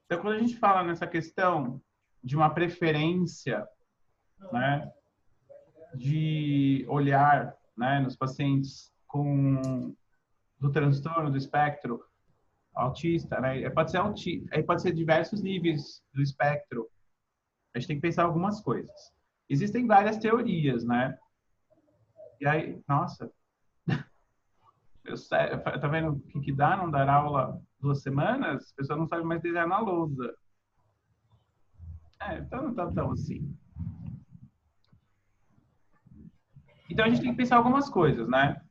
Então, quando a gente fala nessa questão de uma preferência, né, de olhar, né, nos pacientes do transtorno do espectro autista, né, pode ser diversos níveis do espectro. A gente tem que pensar algumas coisas. Existem várias teorias, né? E aí, nossa, tá vendo o que dá não dar aula 2 semanas? A pessoa não sabe mais desenhar na lousa. Então não tá tão assim. Então a gente tem que pensar algumas coisas, né?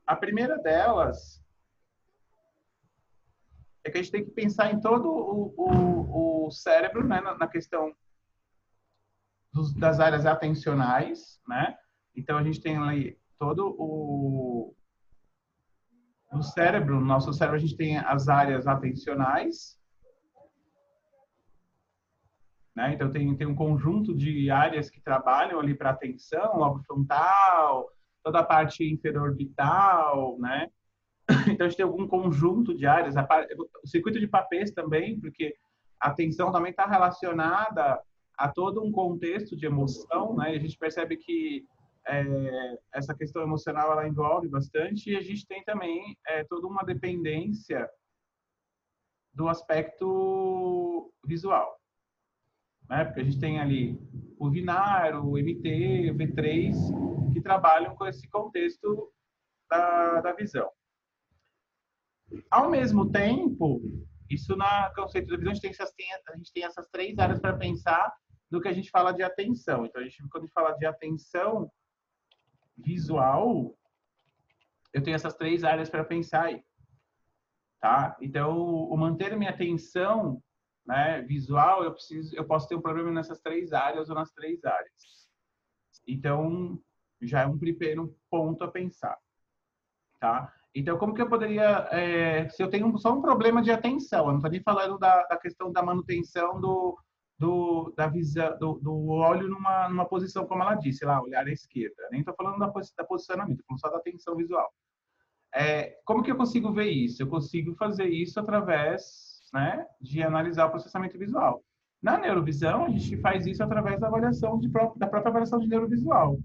A primeira delas é que a gente tem que pensar em todo o cérebro, né? Na questão das áreas atencionais, né? Então a gente tem ali todo no cérebro, no nosso cérebro a gente tem as áreas atencionais, né? Então tem um conjunto de áreas que trabalham ali para atenção, lobo frontal, toda a parte inferior orbital, né? Então a gente tem algum conjunto de áreas, o circuito de Papez também, porque a atenção também está relacionada a todo um contexto de emoção, né? E a gente percebe que essa questão emocional ela envolve bastante e a gente tem também toda uma dependência do aspecto visual, né? Porque a gente tem ali o VINAR, o MT, o V3, que trabalham com esse contexto da visão. Ao mesmo tempo, isso na conceito da visão, a gente tem essas 3 áreas para pensar do que a gente fala de atenção. Então, quando a gente fala de atenção visual, eu tenho essas 3 áreas para pensar aí. Tá? Então, o manter minha atenção, né, visual, eu posso ter um problema nessas 3 áreas ou nas 3 áreas. Então, já é um primeiro ponto a pensar. Tá? Então, como que eu poderia, se eu tenho só um problema de atenção, eu não estou nem falando da questão da manutenção da visão, do olho numa posição, como ela disse, lá, olhar à esquerda. Nem estou falando da posicionamento, estou falando só da atenção visual. Como que eu consigo ver isso? Eu consigo fazer isso através, né, de analisar o processamento visual. Na neurovisão, a gente faz isso através da avaliação da própria avaliação de neurovisual.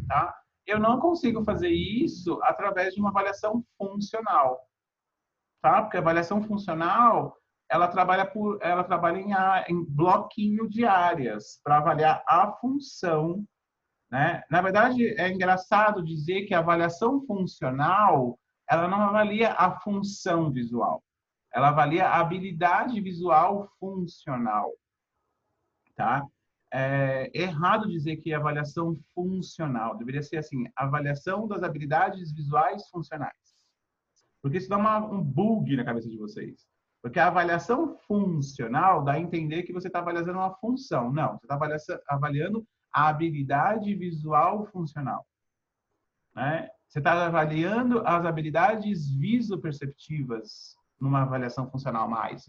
Tá? Eu não consigo fazer isso através de uma avaliação funcional, tá? Porque a avaliação funcional ela trabalha em bloquinho de áreas para avaliar a função, né? Na verdade, é engraçado dizer que a avaliação funcional ela não avalia a função visual, ela avalia a habilidade visual funcional, tá? É errado dizer que é avaliação funcional. Deveria ser assim, avaliação das habilidades visuais funcionais. Porque isso dá um bug na cabeça de vocês. Porque a avaliação funcional dá a entender que você está avaliando uma função. Não, você está avaliando a habilidade visual funcional. Né? Você está avaliando as habilidades visoperceptivas numa avaliação funcional mais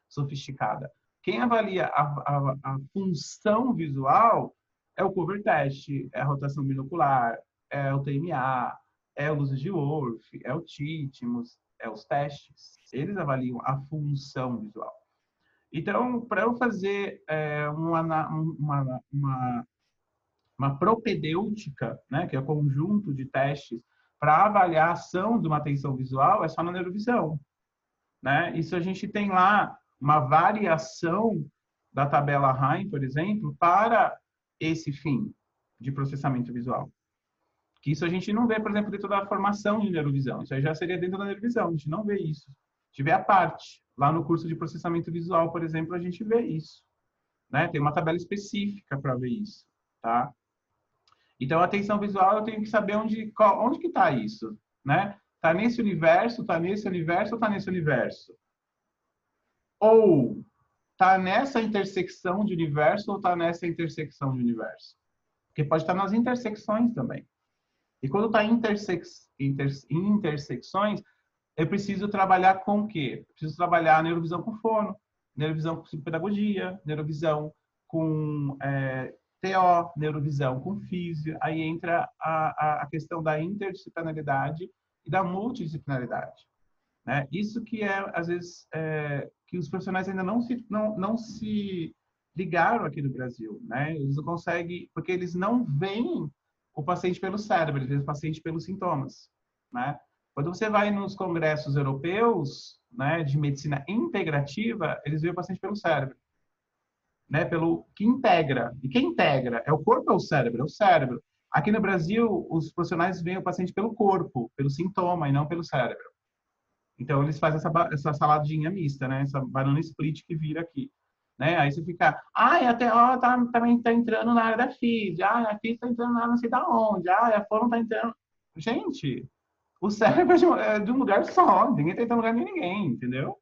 sofisticada. Quem avalia a função visual é o cover test, é a rotação binocular, é o TMA, é o luzes de Wolff, é o Titmus, é os testes. Eles avaliam a função visual. Então, para eu fazer uma propedêutica, né, que é o conjunto de testes para avaliar a ação de uma atenção visual, é só na neurovisão. Né? Isso a gente tem lá uma variação da tabela Haim, por exemplo, para esse fim de processamento visual. Que isso a gente não vê, por exemplo, dentro da formação de neurovisão. Isso aí já seria dentro da neurovisão, a gente não vê isso. A gente vê a parte. Lá no curso de processamento visual, por exemplo, a gente vê isso. Né? Tem uma tabela específica para ver isso. Tá? Então, a atenção visual, eu tenho que saber onde que está isso. Né? Está nesse universo, está nesse universo ou está nesse universo? Ou está nessa intersecção de universo ou está nessa intersecção de universo? Porque pode estar nas intersecções também. E quando está em intersecções, eu preciso trabalhar com o quê? Eu preciso trabalhar a neurovisão com fono, neurovisão com psicopedagogia, neurovisão com TO, neurovisão com físio. Aí entra a questão da interdisciplinaridade e da multidisciplinaridade. Né? Isso que é, às vezes, que os profissionais ainda não se ligaram aqui no Brasil, né? Eles não conseguem, porque eles não veem o paciente pelo cérebro, eles veem o paciente pelos sintomas, né? Quando você vai nos congressos europeus, né, de medicina integrativa, eles veem o paciente pelo cérebro, né? Pelo que integra. E quem integra? É o corpo ou o cérebro? É o cérebro. Aqui no Brasil, os profissionais veem o paciente pelo corpo, pelo sintoma e não pelo cérebro. Então, eles fazem essa saladinha mista, né? Essa banana split que vira aqui. Né? Aí você fica, até ó, também tá entrando na área da física, a física tá entrando na não sei da onde, a fono tá entrando. Gente, o cérebro é de um lugar só, ninguém tá entrando no lugar de ninguém, entendeu?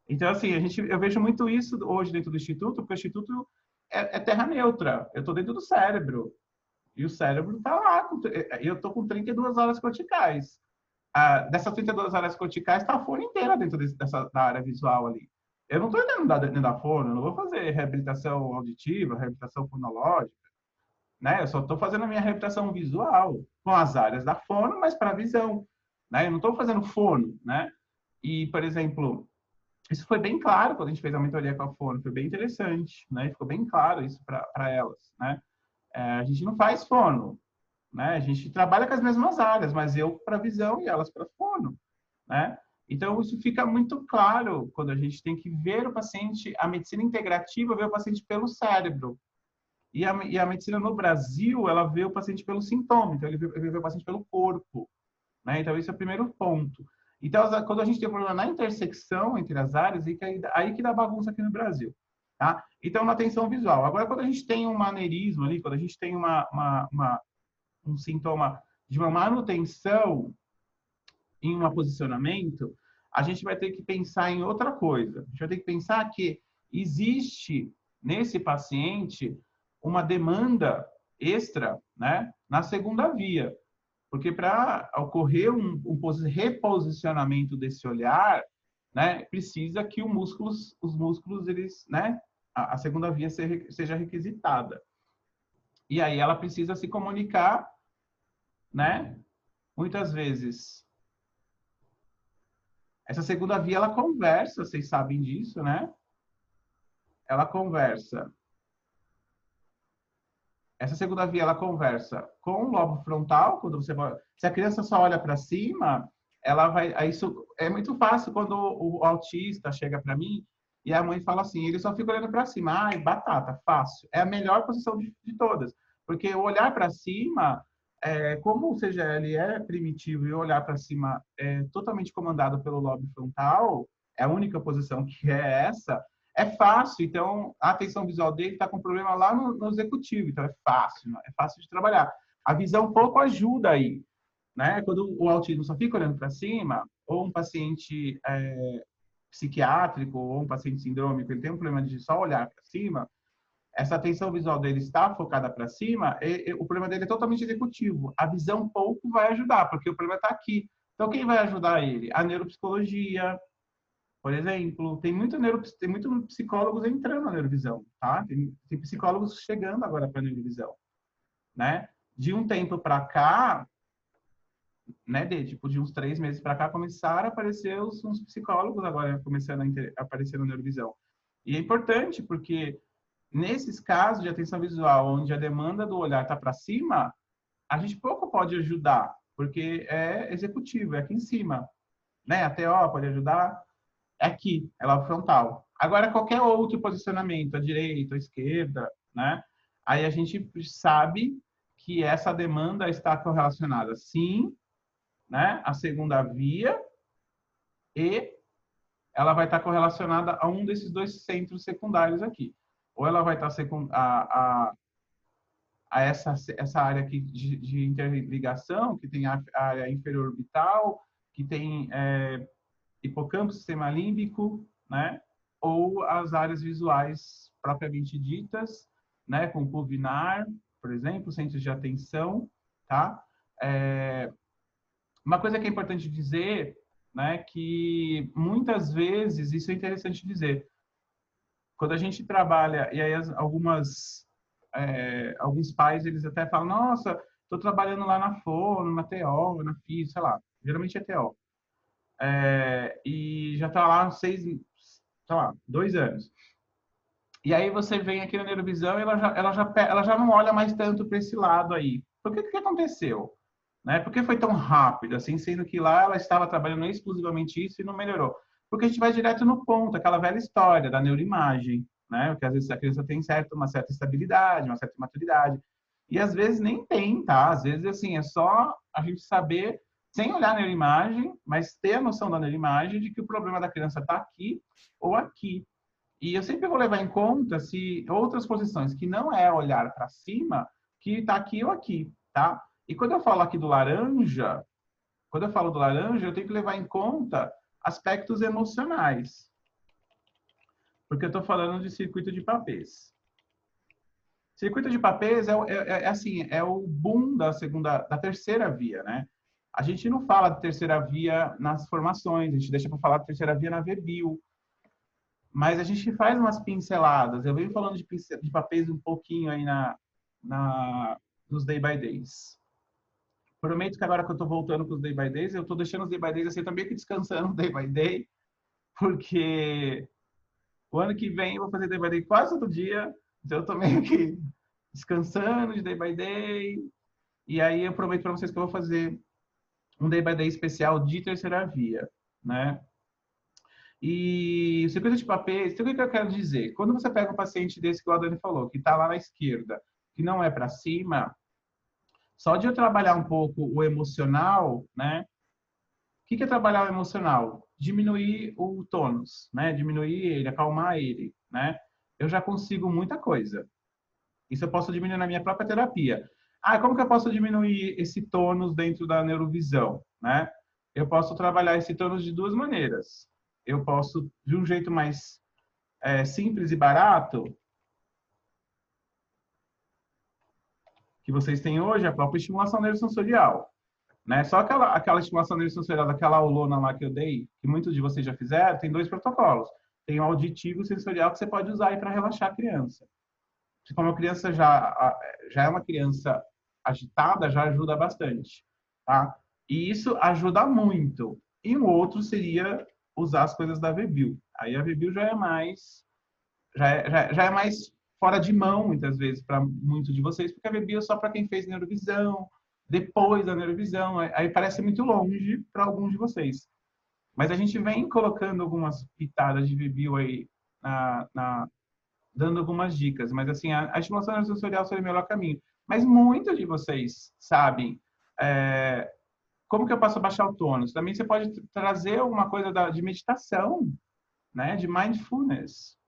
Então, assim, eu vejo muito isso hoje dentro do Instituto, porque o Instituto é terra neutra. Eu estou dentro do cérebro. E o cérebro está lá. Eu estou com 32 horas corticais. Dessas 32 horas corticais, está a fono inteira dentro da área visual ali. Eu não estou entrando dentro da fono, eu não vou fazer reabilitação auditiva, reabilitação fonológica, né? Eu só estou fazendo a minha reabilitação visual com as áreas da fono, mas para a visão, né? Eu não estou fazendo fono, né? E, por exemplo, isso foi bem claro quando a gente fez a mentoria com a fono, foi bem interessante, né? Ficou bem claro isso para elas, né? A gente não faz fono, né? A gente trabalha com as mesmas áreas, mas eu para visão e elas para fono, né? Então, isso fica muito claro quando a gente tem que ver o paciente, a medicina integrativa vê o paciente pelo cérebro. E a medicina no Brasil, ela vê o paciente pelo sintoma, então ele vê o paciente pelo corpo, né? Então, esse é o primeiro ponto. Então, quando a gente tem um problema na intersecção entre as áreas, aí que dá bagunça aqui no Brasil. Tá? Então, na atenção visual. Agora, quando a gente tem um maneirismo ali, quando a gente tem um sintoma de uma manutenção em um posicionamento, a gente vai ter que pensar em outra coisa. A gente vai ter que pensar que existe nesse paciente uma demanda extra, né, na segunda via. Porque para ocorrer um reposicionamento desse olhar, né, precisa que os músculos, eles, né, a segunda via seja requisitada. E aí ela precisa se comunicar, né, muitas vezes. Essa segunda via, ela conversa, vocês sabem disso, né? Ela conversa. Essa segunda via, ela conversa com o lobo frontal, quando você vai... Se a criança só olha para cima, ela vai... Isso é muito fácil quando o autista chega para mim e a mãe fala assim, ele só fica olhando para cima. Ai, batata, fácil. É a melhor posição de todas. Porque o olhar para cima, como o CGL é primitivo e o olhar para cima é totalmente comandado pelo lobo frontal, é a única posição que é essa, é fácil. Então, a atenção visual dele está com problema lá no executivo, então é fácil de trabalhar. A visão pouco ajuda aí, né? Quando o autismo só fica olhando para cima, ou um paciente psiquiátrico, ou um paciente sindrômico, ele tem um problema de só olhar para cima, essa atenção visual dele está focada para cima, o problema dele é totalmente executivo. A visão pouco vai ajudar, porque o problema está aqui. Então, quem vai ajudar ele? A neuropsicologia, por exemplo, tem muito psicólogos entrando na neurovisão, tá? Tem psicólogos chegando agora para a neurovisão, né? De um tempo para cá, né, de uns 3 meses para cá, começaram a aparecer uns psicólogos agora começando a aparecer na neurovisão. E é importante porque nesses casos de atenção visual, onde a demanda do olhar está para cima, a gente pouco pode ajudar, porque é executivo, é aqui em cima, né? A TO pode ajudar, é aqui, ela é o frontal. Agora, qualquer outro posicionamento, à direita, à esquerda, né? Aí a gente sabe que essa demanda está correlacionada, sim, né? A segunda via e ela vai estar correlacionada a um desses dois centros secundários aqui. Ou ela vai estar a essa área aqui de interligação, que tem a área inferior orbital, que tem hipocampo, sistema límbico, né? Ou as áreas visuais propriamente ditas, né? Com pulvinar, por exemplo, centros de atenção, tá? Uma coisa que é importante dizer, né? Que muitas vezes, isso é interessante dizer, quando a gente trabalha, e aí alguns pais, eles até falam, nossa, estou trabalhando lá na Fono, na TO, na FIS, sei lá, geralmente é TO. E já está lá sei lá, 2 anos. E aí você vem aqui na neurovisão e ela já não olha mais tanto para esse lado aí. Por que aconteceu? Né? Por que foi tão rápido, assim, sendo que lá ela estava trabalhando exclusivamente isso e não melhorou? Porque a gente vai direto no ponto, aquela velha história da neuroimagem, né? Porque às vezes a criança tem uma certa estabilidade, uma certa maturidade, e às vezes nem tem, tá? Às vezes, assim, é só a gente saber, sem olhar a neuroimagem, mas ter a noção da neuroimagem de que o problema da criança está aqui ou aqui. E eu sempre vou levar em conta se outras posições que não é olhar para cima, que está aqui ou aqui, tá? E quando eu falo aqui do laranja, quando eu falo do laranja, eu tenho que levar em conta aspectos emocionais, porque eu estou falando de circuito de papéis. Circuito de papéis assim, é o boom da terceira via, né? A gente não fala de terceira via nas formações, a gente deixa para falar de terceira via na VBIL, mas a gente faz umas pinceladas. Eu venho falando de papéis um pouquinho aí nos Day by Days. Prometo que agora que eu estou voltando para os Day by Days, eu estou deixando os Day by Days assim, também que descansando Day by Day, porque o ano que vem eu vou fazer Day by Day quase todo dia, então eu estou meio que descansando de Day by Day, e aí eu prometo para vocês que eu vou fazer um Day by Day especial de terceira via, né? E circuito de papéis, então o que eu quero dizer? Quando você pega um paciente desse que o Adani falou, que está lá na esquerda, que não é para cima, só de eu trabalhar um pouco o emocional, né? O que é trabalhar o emocional? Diminuir o tônus, né? Diminuir ele, acalmar ele, né? Eu já consigo muita coisa. Isso eu posso diminuir na minha própria terapia. Ah, como que eu posso diminuir esse tônus dentro da neurovisão, né? Eu posso trabalhar esse tônus de duas maneiras. Eu posso, de um jeito mais simples e barato, que vocês têm hoje, a própria estimulação neurosensorial. Né? Só aquela estimulação neurosensorial, daquela aulona lá que eu dei, que muitos de vocês já fizeram, tem 2 protocolos. Tem o auditivo e o sensorial que você pode usar para relaxar a criança. Se como a criança já é uma criança agitada, já ajuda bastante. Tá? E isso ajuda muito. E um outro seria usar as coisas da VBIL. Aí a VBIL já é mais fora de mão, muitas vezes, para muitos de vocês, porque a VBIL é só para quem fez neurovisão, depois da neurovisão, aí parece muito longe para alguns de vocês. Mas a gente vem colocando algumas pitadas de VBIL aí, dando algumas dicas, mas assim, a estimulação neurosensorial seria o melhor caminho. Mas muitos de vocês sabem como que eu posso baixar o tônus. Também você pode trazer alguma coisa de meditação, né, de mindfulness.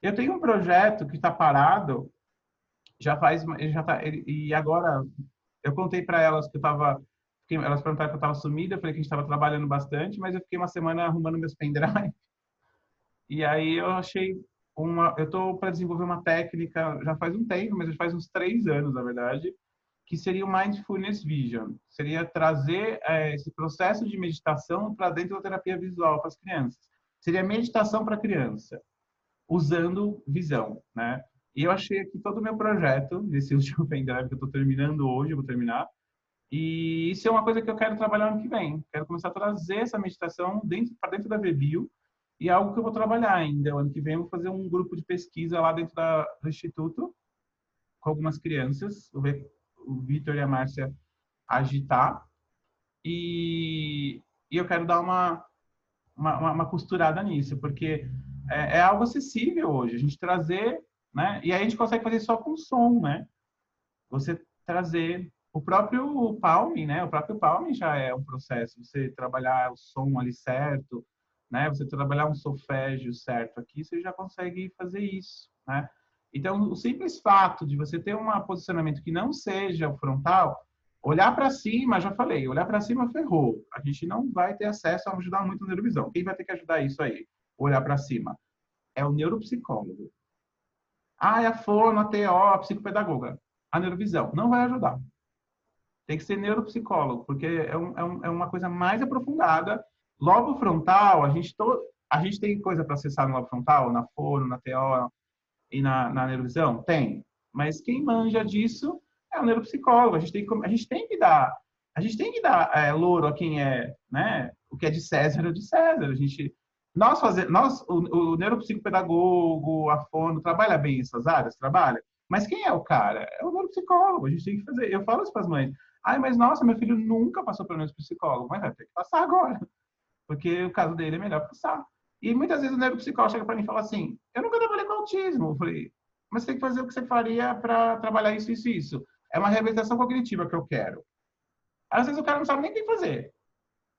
Eu tenho um projeto que está parado, e agora eu contei para elas que eu estava, elas perguntaram que eu estava sumida, eu falei que a gente estava trabalhando bastante, mas eu fiquei uma semana arrumando meus pendrive. E aí eu estou para desenvolver uma técnica, já faz um tempo, mas já faz uns 3 anos, na verdade, que seria o Mindfulness Vision. Seria trazer esse processo de meditação para dentro da terapia visual para as crianças. Seria meditação para criança, usando visão, né? E eu achei aqui todo o meu projeto, desse último pendrive que eu estou terminando hoje, eu vou terminar. E isso é uma coisa que eu quero trabalhar ano que vem. Quero começar a trazer essa meditação para dentro da VBIL, e é algo que eu vou trabalhar ainda. O ano que vem eu vou fazer um grupo de pesquisa lá dentro do Instituto, com algumas crianças, o Vitor e a Márcia agitar, e eu quero dar uma costurada nisso, porque é algo acessível hoje, a gente trazer, né? E aí a gente consegue fazer só com som, né? Você trazer o próprio Palm, né? O próprio Palm já é um processo, você trabalhar o som ali certo, né? Você trabalhar um solfégio certo aqui, você já consegue fazer isso, né? Então, o simples fato de você ter um posicionamento que não seja o frontal, olhar para cima, já falei, olhar para cima ferrou. A gente não vai ter acesso a ajudar muito a neurovisão. Quem vai ter que ajudar isso aí? Olhar para cima. É o neuropsicólogo. Ah, é a fono, a TO, a psicopedagoga. A neurovisão não vai ajudar. Tem que ser neuropsicólogo, porque é uma coisa mais aprofundada. Lobo frontal, a gente tem coisa para acessar no lobo frontal, na fono, na TO e na neurovisão? Tem. Mas quem manja disso é o neuropsicólogo. A gente tem que dar louro a quem é, né? O que é de César é de César. A gente o neuropsicopedagogo, a fono, trabalha bem essas áreas? Trabalha. Mas quem é o cara? É o neuropsicólogo. A gente tem que fazer. Eu falo isso para as mães. Ai, mas nossa, meu filho nunca passou pelo neuropsicólogo. Mas vai ter que passar agora. Porque o caso dele é melhor passar. E muitas vezes o neuropsicólogo chega para mim e fala assim: eu nunca trabalhei com autismo. Eu falei, mas você tem que fazer o que você faria para trabalhar isso, isso, isso. É uma reabilitação cognitiva que eu quero. Às vezes o cara não sabe nem o que fazer.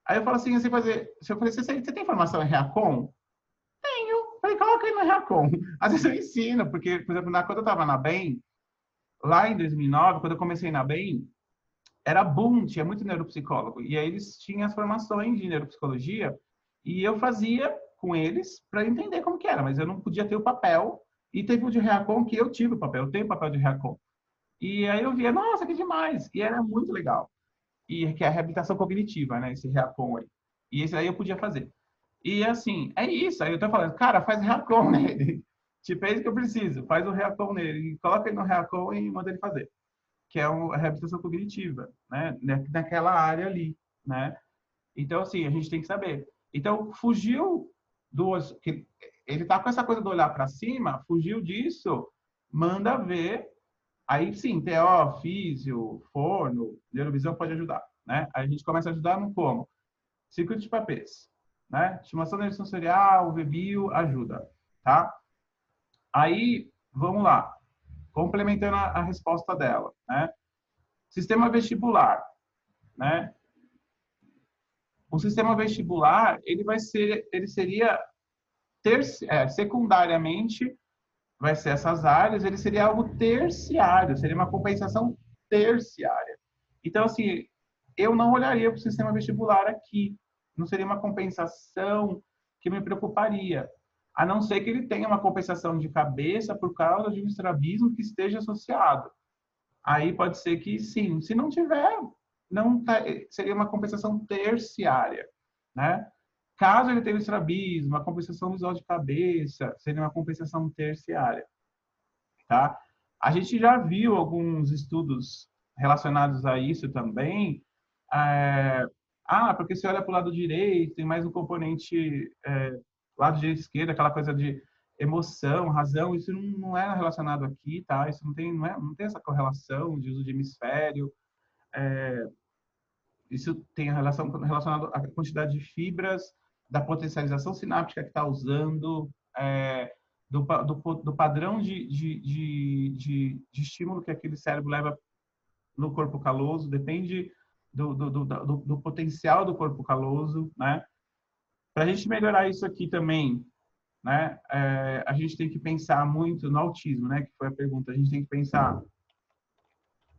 Aí eu falo assim, você fazer, se eu falei, você tem formação em Reacom? Eu falei, coloca aí no Reacom. Às vezes eu ensino, porque, por exemplo, quando eu estava na BEM, lá em 2009, quando eu comecei na BEM, era boom, tinha muito neuropsicólogo. E aí eles tinham as formações de neuropsicologia e eu fazia com eles para entender como que era, mas eu não podia ter o papel. E teve o de Reacom que eu tive o papel, eu tenho o papel de Reacom. E aí eu via, nossa, que demais! E era muito legal. E que é a reabilitação cognitiva, né? Esse Reacom aí. E esse aí eu podia fazer. E assim, é isso. Aí eu tô falando, cara, faz Reacom nele. Tipo, é isso que eu preciso. Faz o Reacom nele. E coloca ele no Reacom e manda ele fazer. Que é a reabilitação cognitiva, né? Naquela área ali, né? Então, assim, a gente tem que saber. Então, fugiu do... Ele tá com essa coisa do olhar para cima, fugiu disso, manda ver. Aí, sim, TO, físio, forno, neurovisão pode ajudar, né? Aí a gente começa a ajudar no como? Circuito de papéis, né? Estimação neurosensorial, VBio, ajuda, tá? Aí, vamos lá. Complementando a resposta dela, né? Sistema vestibular, né? O sistema vestibular, ele seria secundariamente, vai ser essas áreas, ele seria algo terciário, seria uma compensação terciária. Então, assim, eu não olharia para o sistema vestibular aqui, não seria uma compensação que me preocuparia, a não ser que ele tenha uma compensação de cabeça por causa de um estrabismo que esteja associado. Aí pode ser que sim. Se não tiver, não tá, seria uma compensação terciária, né? Caso ele tenha o estrabismo, uma compensação visual de cabeça, seria uma compensação terciária, tá? A gente já viu alguns estudos relacionados a isso também. Porque se olha para o lado direito, tem mais um componente lado direito e esquerdo, aquela coisa de emoção, razão, isso não é relacionado aqui, tá? Isso não tem essa correlação de uso de hemisfério. Isso tem relacionado à quantidade de fibras, da potencialização sináptica que está usando, do padrão de estímulo que aquele cérebro leva no corpo caloso, depende do potencial do corpo caloso, né? Para a gente melhorar isso aqui também, né? A gente tem que pensar muito no autismo, né? Que foi a pergunta. A gente tem que pensar,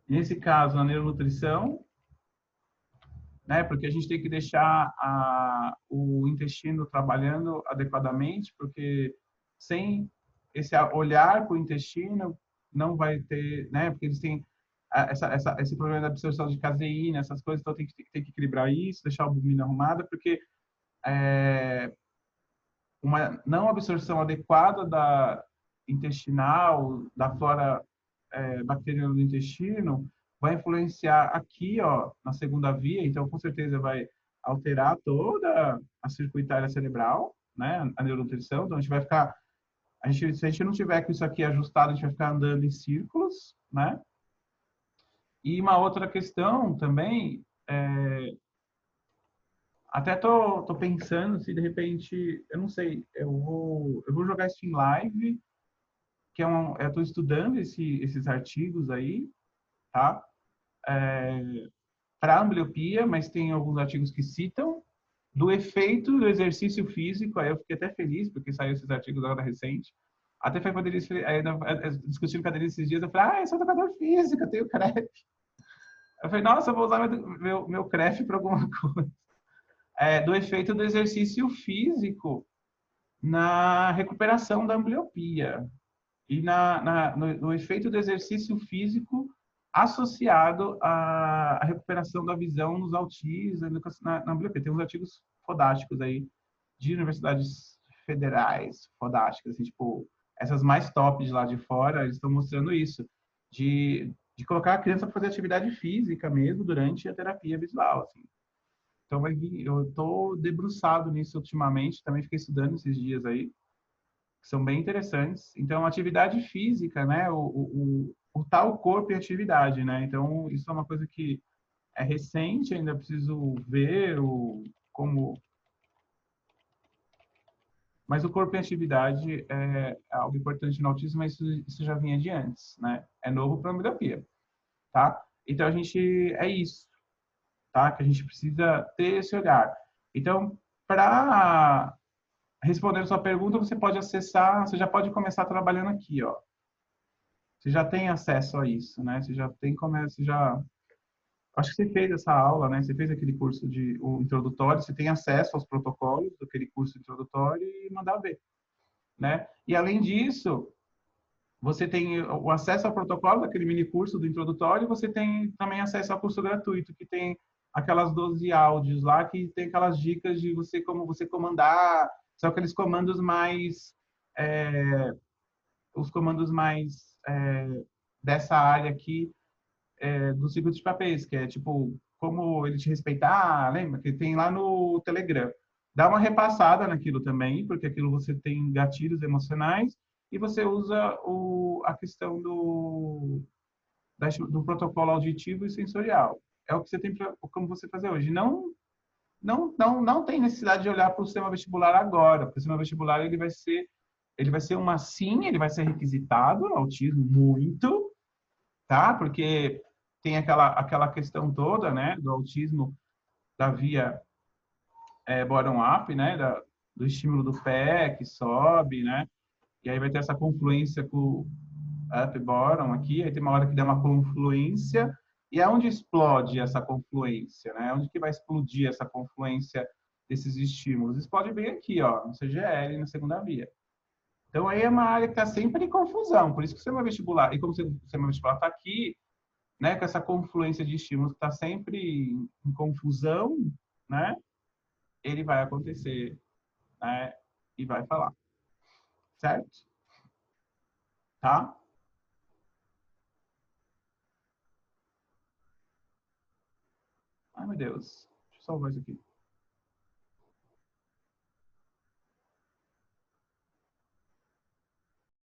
nesse caso, na neuronutrição, né? Porque a gente tem que deixar o intestino trabalhando adequadamente, porque sem esse olhar para o intestino não vai ter, né? Porque eles têm esse problema da absorção de caseína, essas coisas, então tem que equilibrar isso, deixar a albumina arrumada, porque uma não absorção adequada da intestinal, da flora bacteriana do intestino, vai influenciar aqui, ó, na segunda via, então com certeza vai alterar toda a circuitária cerebral, né, a neuronutrição, então a gente vai ficar, se a gente não tiver com isso aqui ajustado, a gente vai ficar andando em círculos, né? E uma outra questão também, até tô pensando se de repente, eu não sei, eu vou jogar isso em live, que eu estou estudando esses artigos aí, tá? Para ambliopia, mas tem alguns artigos que citam do efeito do exercício físico. Aí eu fiquei até feliz porque saiu esses artigos agora recente. Até foi quando eles discutindo com a Denise esses dias, eu falei, eu sou educador físico, eu tenho CREF. Eu falei, nossa, eu vou usar meu CREF para alguma coisa. Do efeito do exercício físico na recuperação da ambliopia e no efeito do exercício físico associado à recuperação da visão nos autistas, na ambliopia. Tem uns artigos fodásticos aí de universidades federais, fodásticas, assim, tipo, essas mais top de lá de fora, eles estão mostrando isso, de colocar a criança para fazer atividade física mesmo durante a terapia visual, assim. Então vai vir, eu tô debruçado nisso ultimamente, também fiquei estudando esses dias aí, que são bem interessantes. Então, atividade física, né? O tal corpo e atividade, né? Então, isso é uma coisa que é recente, ainda preciso ver como. Mas o corpo em atividade é algo importante no autismo, mas isso já vinha de antes, né? É novo para a miopia, tá? Então, a gente, é isso, tá? Que a gente precisa ter esse olhar. Então, para responder a sua pergunta, você pode acessar, você já pode começar trabalhando aqui, ó. Você já tem acesso a isso, né? Você já tem como, você já acho que você fez essa aula, né? Você fez aquele curso de o introdutório, você tem acesso aos protocolos daquele curso introdutório e mandar ver, né? E além disso, você tem o acesso ao protocolo daquele mini curso do introdutório, e você tem também acesso ao curso gratuito, que tem aquelas 12 áudios lá, que tem aquelas dicas de você como você comandar, são aqueles comandos mais os comandos mais dessa área aqui do ciclo de papéis, que é tipo como ele te respeitar, lembra que tem lá no Telegram. Dá uma repassada naquilo também, porque aquilo você tem gatilhos emocionais e você usa a questão do protocolo auditivo e sensorial. É o que você tem como você fazer hoje. Não tem necessidade de olhar para o sistema vestibular agora, porque o sistema vestibular ele vai ser uma sim, ele vai ser requisitado no autismo muito, tá? Porque tem aquela questão toda, né, do autismo da via bottom-up, né, do estímulo do pé que sobe, né? E aí vai ter essa confluência com o up-bottom aqui, aí tem uma hora que dá uma confluência, e é onde explode essa confluência, né? Onde que vai explodir essa confluência desses estímulos? Explode bem aqui, ó, no CGL, na segunda via. Então aí é uma área que está sempre em confusão, por isso que o sistema vestibular, e como o sistema vestibular está aqui, né, com essa confluência de estímulos que está sempre em confusão, né, ele vai acontecer, né, e vai falar, certo? Tá? Ai, meu Deus. Deixa eu salvar isso aqui.